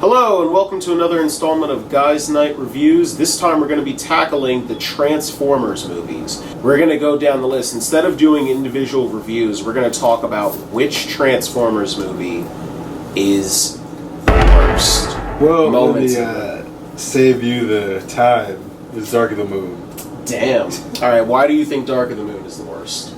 Hello and welcome to another installment of Guys Night Reviews. This time we're going to be tackling the Transformers movies. We're going to go down the list. Instead of doing individual reviews, we're going to talk about which Transformers movie is the worst. Well, let me save you the time. It's Dark of the Moon. Damn. Alright, why do you think Dark of the Moon is the worst?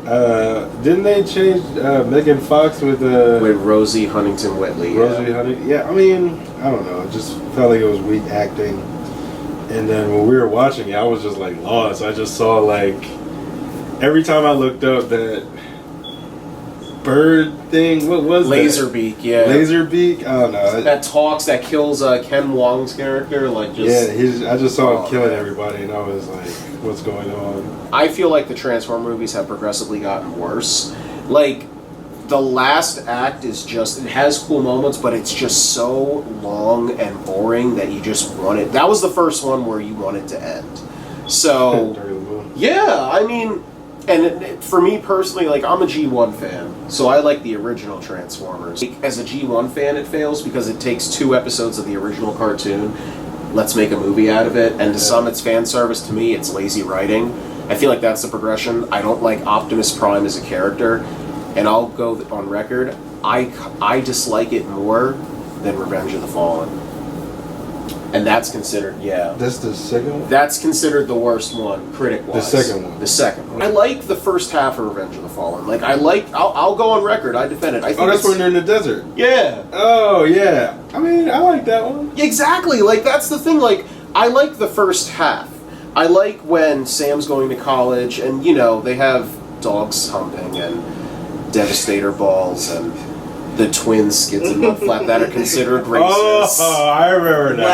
Didn't they change Megan Fox with Rosie Huntington-Whiteley? Rosie Huntington? Yeah, I mean, I don't know. It just felt like it was weak acting. And then when we were watching it, I was just like lost. I just saw like every time I looked up that bird thing. What was Laserbeak, that? yeah. Laserbeak? I don't know. That talks, that kills Ken Wong's character, like just... Yeah, I just saw him killing everybody, and I was like, what's going on? I feel like the Transformers movies have progressively gotten worse. Like, the last act is just... It has cool moments, but it's just so long and boring that you just want it... That was the first one where you want it to end. So, yeah, I mean... And for me personally, like, I'm a G1 fan, so I like the original Transformers. As a G1 fan, it fails because it takes 2 episodes of the original cartoon, let's make a movie out of it, and to some it's fan service, to me it's lazy writing. I feel like that's the progression. I don't like Optimus Prime as a character, and I'll go on record, I dislike it more than Revenge of the Fallen. And that's considered, yeah. That's the second one? That's considered the worst one, critic-wise. The second one. The second one. I like the first half of Revenge of the Fallen. Like, I'll go on record, I defend it. I think that's when they're in the desert. Yeah. Oh, yeah. I mean, I like that one. Exactly. Like, that's the thing. Like, I like the first half. I like when Sam's going to college and, you know, they have dogs humping and Devastator balls and the twin skids and mudflap that are considered racist. Oh, I remember now.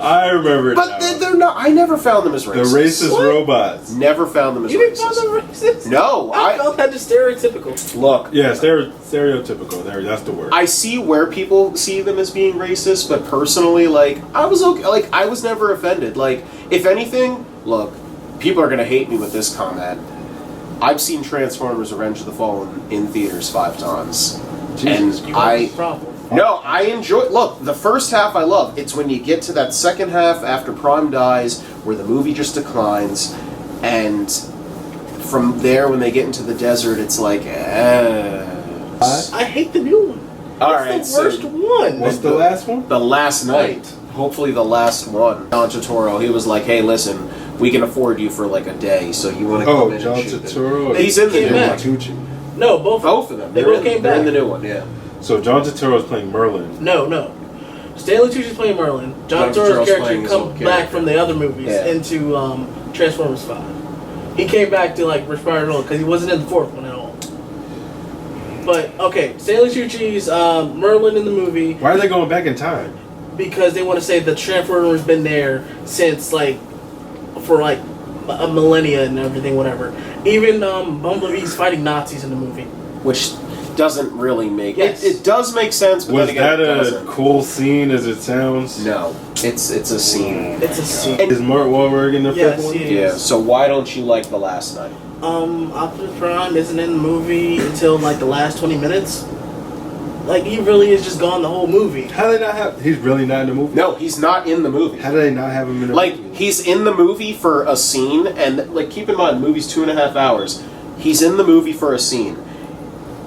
I remember but they're not. I never found them as racist. The racist robots. Never found them as racist. You didn't find them racist? No, I felt that just stereotypical. Look. Yeah, stereotypical. That's the word. I see where people see them as being racist, but personally, like, I was okay. Like, I was never offended. Like, if anything, look, people are gonna hate me with this comment. I've seen Transformers: Revenge of the Fallen in theaters 5 times. Jesus, and I enjoy. Look, the first half I love. It's when you get to that second half after Prime dies, where the movie just declines, and from there when they get into the desert, it's like, I hate the new one. It's the worst one. What's the last one? The Last Night. Hopefully the last one. John Turturro, he was like, hey, listen, we can afford you for like a day, so you want to come in John and shoot Turturro. He's in the new one. No, both of them. They both came back. They're in the new one, yeah. So John Turturro is playing Merlin. No. Stanley Tucci's playing Merlin. John Turturro's character comes back from the other movies into Transformers 5. He came back to like respire role because he wasn't in the 4th one at all. But okay, Stanley Tucci's Merlin in the movie. Why are they going back in time? Because they want to say the Transformers been there since like for like a millennia and everything, whatever. Even Bumblebee's fighting Nazis in the movie, which doesn't really make it does make sense. But was then again, that a cool scene as it sounds? No, it's a scene. It's a scene. Is Mark Wahlberg in the 5th one? Yeah. So why don't you like The Last Night? Optimus Prime isn't in the movie until like the last 20 minutes. Like, he really is just gone the whole movie. How do they not have... He's really not in the movie? No, he's not in the movie. How do they not have him in the movie? Like, he's in the movie for a scene, and, like, keep in mind, the movie's 2.5 hours. He's in the movie for a scene.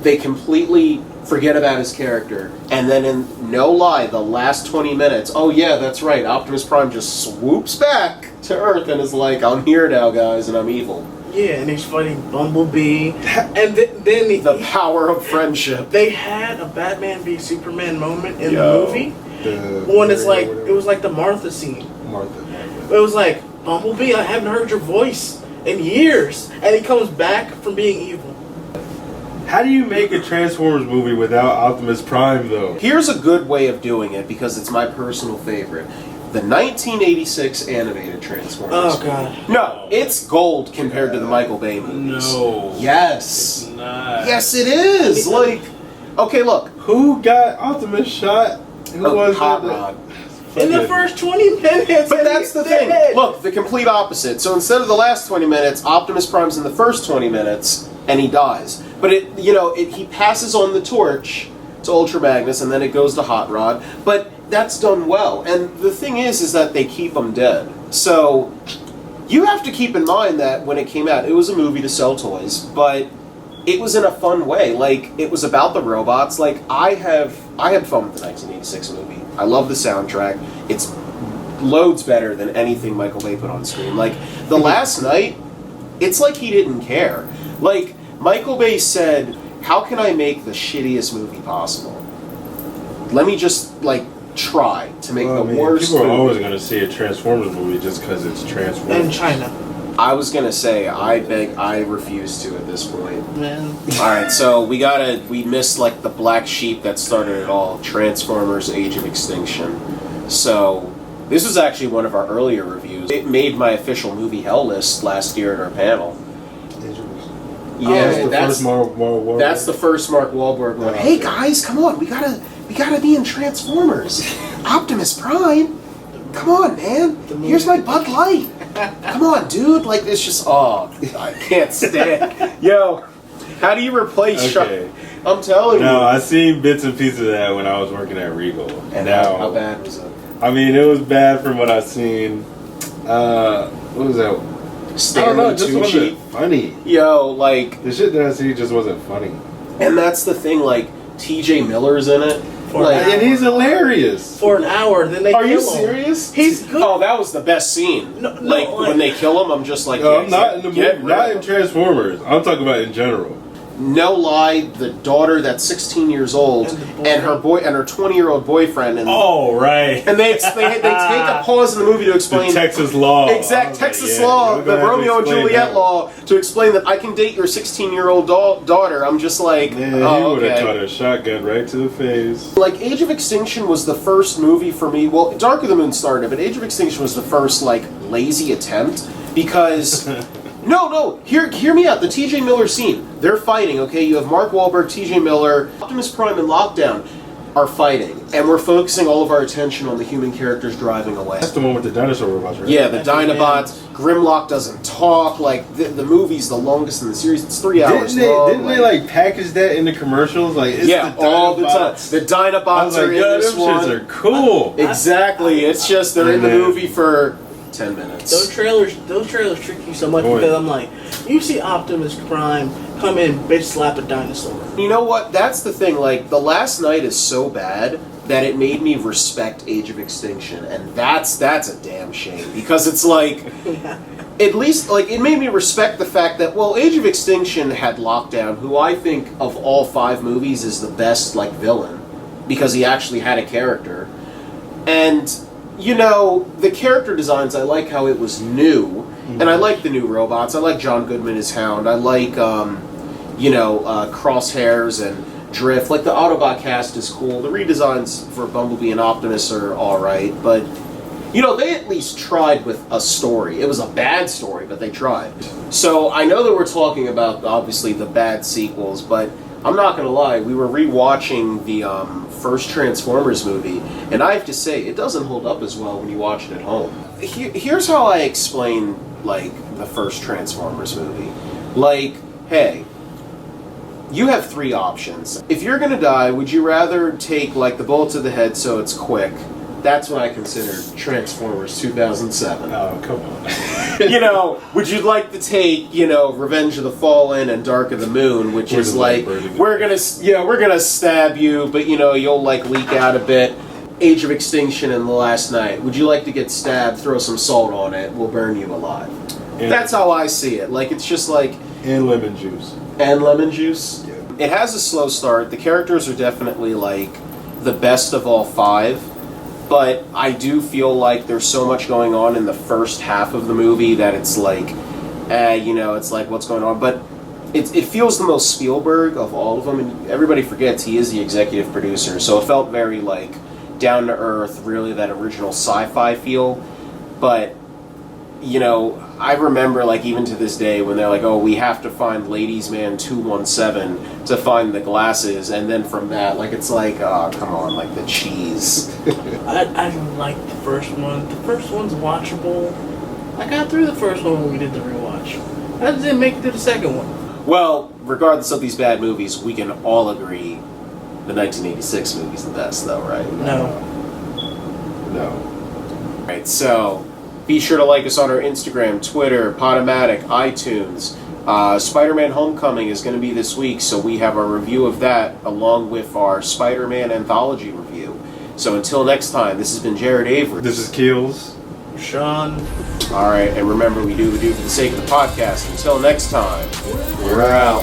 They completely forget about his character, and then in, no lie, the last 20 minutes, oh yeah, that's right, Optimus Prime just swoops back to Earth and is like, I'm here now, guys, and I'm evil. Yeah, and he's fighting Bumblebee. And then the power of friendship. They had a Batman v Superman moment in the movie. When it's like, it was like the Martha scene. It was like, Bumblebee, I haven't heard your voice in years. And he comes back from being evil. How do you make a Transformers movie without Optimus Prime, though? Here's a good way of doing it, because it's my personal favorite. The 1986 animated Transformers. Oh, God. No, it's gold compared to the Michael Bay movies. No. Yes. It's not. Yes, it is. Like, okay, look. Who got Optimus shot? Who was Hot Rod. In the first 20 minutes. But that's the thing. Look, the complete opposite. So instead of the last 20 minutes, Optimus Prime's in the first 20 minutes, and he dies. But he passes on the torch to Ultra Magnus, and then it goes to Hot Rod. But that's done well. And the thing is that they keep them dead. So you have to keep in mind that when it came out, it was a movie to sell toys, but it was in a fun way. Like, it was about the robots. Like, I had fun with the 1986 movie. I love the soundtrack. It's loads better than anything Michael Bay put on screen. Like, The Last Night, it's like he didn't care. Like, Michael Bay said, how can I make the shittiest movie possible? Let me just, like, try to make the worst people are movie. always going to see a Transformers movie just because it's Transformers. In China. I was gonna say, I refuse to at this point. Man. Alright, so we missed like the black sheep that started it all, Transformers Age of Extinction. So, this was actually one of our earlier reviews. It made my official movie hell list last year at our panel. Yeah, that's the first Mark Wahlberg one. Hey guys, come on, we gotta be in Transformers. Optimus Prime. Come on, man. Here's my Bud Light. Come on, dude. Like, it's just, I can't stand. Yo, how do you replace I'm telling you. No, I seen bits and pieces of that when I was working at Regal. And now, how bad was it? I mean, it was bad from what I seen. What was that? Stanley just wasn't funny. Yo, like, the shit that I see just wasn't funny. And that's the thing, like, T.J. Miller's in it. And he's hilarious. For an hour, then they kill him. Are you serious? He's good. Oh, that was the best scene. No, like, when they kill him, I'm just like... No, I'm not in the movie. Not in Transformers. I'm talking about in general. No lie, the daughter that's 16 years old and her 20-year-old boyfriend. And, right. And they take a pause in the movie to explain... The Texas law. Texas law, the Romeo and Juliet law, to explain that I can date your 16-year-old daughter. I'm just like, he would have caught a shotgun right to the face. Like, Age of Extinction was the first movie for me... Well, Dark of the Moon started, but Age of Extinction was the first, like, lazy attempt, because... No, hear me out. The T.J. Miller scene. They're fighting, okay? You have Mark Wahlberg, T.J. Miller, Optimus Prime, and Lockdown are fighting. And we're focusing all of our attention on the human characters driving away. That's the one with the dinosaur robots, right? Yeah, the Dinobots. Grimlock doesn't talk. Like, the movie's the longest in the series. It's 3 hours long. Didn't they, like, package that in the commercials? Like, it's yeah, the all the time. The Dinobots are in this one. Shits are cool. Exactly. It's just they're in the movie for 10 minutes. Those trailers trick you so much because I'm like, you see Optimus Prime come in, bitch slap a dinosaur. You know what? That's the thing. Like, The Last Night is so bad that it made me respect Age of Extinction, and that's a damn shame, because it's like, at least, like, it made me respect the fact that, well, Age of Extinction had Lockdown, who I think of all 5 movies is the best, like, villain, because he actually had a character, and you know, the character designs, I like how it was new, and I like the new robots. I like John Goodman as Hound. I like, Crosshairs and Drift. Like, the Autobot cast is cool. The redesigns for Bumblebee and Optimus are alright, but, you know, they at least tried with a story. It was a bad story, but they tried. So, I know that we're talking about, obviously, the bad sequels, but I'm not gonna lie, we were rewatching the first Transformers movie, and I have to say, it doesn't hold up as well when you watch it at home. Here's how I explain, like, the first Transformers movie. Like, hey, you have 3 options. If you're gonna die, would you rather take, like, the bullet to the head so it's quick? That's what I consider Transformers 2007. Oh, come on. You know, would you like to take, you know, Revenge of the Fallen and Dark of the Moon, which is like, we're gonna stab you, but, you know, you'll, like, leak out a bit. Age of Extinction and The Last Night. Would you like to get stabbed, throw some salt on it, we'll burn you alive. And that's how I see it. Like, it's just like... And lemon juice. And lemon juice? Yeah. It has a slow start. The characters are definitely, like, the best of all 5. But I do feel like there's so much going on in the first half of the movie that it's like, you know, it's like, what's going on? But it feels the most Spielberg of all of them, and everybody forgets he is the executive producer, so it felt very, like, down-to-earth, really that original sci-fi feel. But, you know, I remember, like, even to this day, when they're like, oh, we have to find Ladies Man 217 to find the glasses, and then from that, like, it's like, oh, come on, like, the cheese. I didn't like the first one. The first one's watchable. I got through the first one when we did the rewatch. I just didn't make it to the second one. Well, regardless of these bad movies, we can all agree the 1986 movie's the best, though, right? No. No. Alright, so be sure to like us on our Instagram, Twitter, Podomatic, iTunes. Spider-Man Homecoming is going to be this week, so we have our review of that along with our Spider-Man anthology review. So until next time, this has been Jared Avery. This is Keels. Sean. Alright, and remember, we do for the sake of the podcast. Until next time, we're out.